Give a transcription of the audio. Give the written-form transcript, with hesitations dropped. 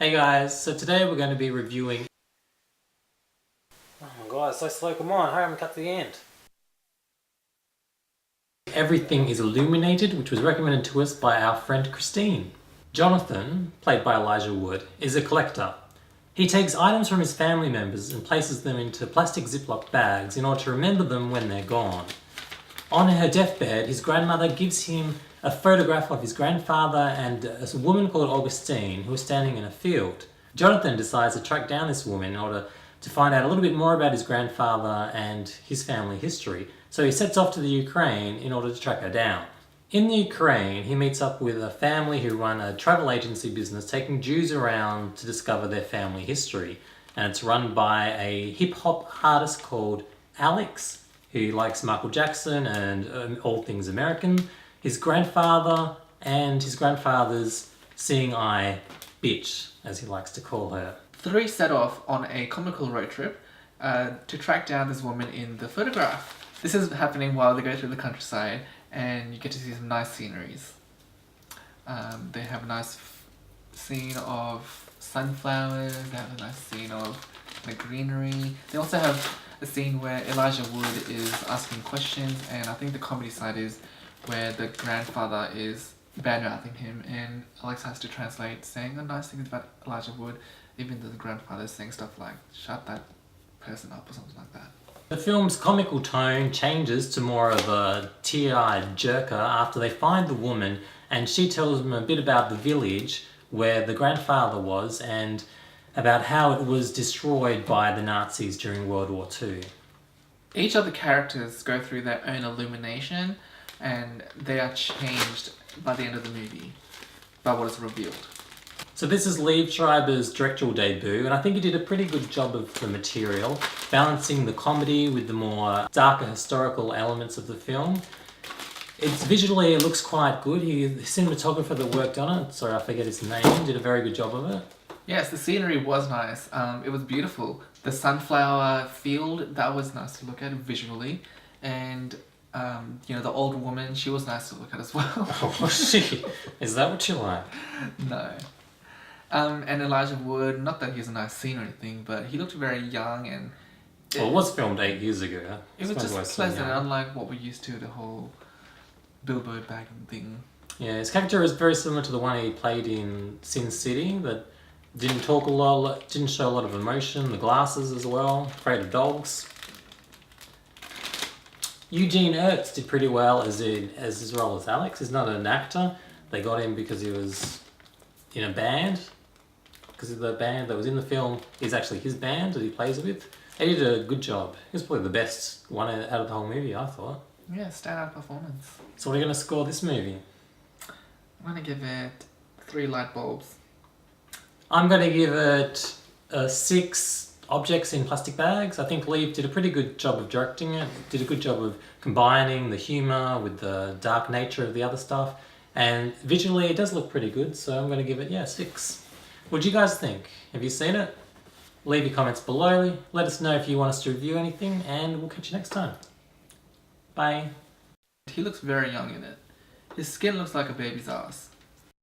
Hey guys, so today we're going to be reviewing... Oh my god, it's so slow, come on, hurry up and cut to the end. Everything is Illuminated, which was recommended to us by our friend Christine. Jonathan, played by Elijah Wood, is a collector. He takes items from his family members and places them into plastic Ziploc bags in order to remember them when they're gone. On her deathbed, his grandmother gives him a photograph of his grandfather and a woman called Augustine who is standing in a field. Jonathan decides to track down this woman in order to find out a little bit more about his grandfather and his family history. So he sets off to the Ukraine in order to track her down. In the Ukraine, he meets up with a family who run a travel agency business taking Jews around to discover their family history. And it's run by a hip-hop artist called Alex, who likes Michael Jackson and all things American, his grandfather, and his grandfather's seeing eye bitch, as he likes to call her. Three set off on a comical road trip to track down this woman in the photograph. This is happening while they go through the countryside and you get to see some nice sceneries. They have a nice scene of sunflowers, they have a nice scene of the greenery. They also have a scene where Elijah Wood is asking questions, and I think the comedy side is where the grandfather is bad-mouthing him and Alex has to translate, saying nice things about Elijah Wood, even though the grandfather is saying stuff like, shut that person up or something like that. The film's comical tone changes to more of a tear-eyed jerker after they find the woman and she tells them a bit about the village where the grandfather was and about how it was destroyed by the Nazis during World War II. Each of the characters go through their own illumination and they are changed by the end of the movie, by what is revealed. So this is Liev Schreiber's directorial debut, and I think he did a pretty good job of the material, balancing the comedy with the more darker historical elements of the film. It's visually, it looks quite good. The cinematographer that worked on it, sorry I forget his name, did a very good job of it. Yes, the scenery was nice. It was beautiful. The sunflower field, that was nice to look at visually, and you know, the old woman, she was nice to look at as well. Oh, was she? Is that what you like? No. And Elijah Wood, not that he's a nice scene or anything, but he looked very young and... Well, it was filmed 8 years ago. It was just pleasant, unlike what we're used to, the whole billboard bagging thing. Yeah, his character is very similar to the one he played in Sin City, that didn't talk a lot, didn't show a lot of emotion, the glasses as well, afraid of dogs. Eugene Ertz did pretty well as his role as Alex. He's not an actor. They got him because he was in a band. Because the band that was in the film is actually his band that he plays with. He did a good job. He was probably the best one out of the whole movie, I thought. Yeah, standout performance. So what are you going to score this movie? I'm going to give it 3 light bulbs. I'm going to give it 6 objects in plastic bags. I think Liev did a pretty good job of directing it. Did a good job of combining the humour with the dark nature of the other stuff. And visually it does look pretty good, so I'm going to give it, 6. What do you guys think? Have you seen it? Leave your comments below. Let us know if you want us to review anything, and we'll catch you next time. Bye. He looks very young in it. His skin looks like a baby's ass.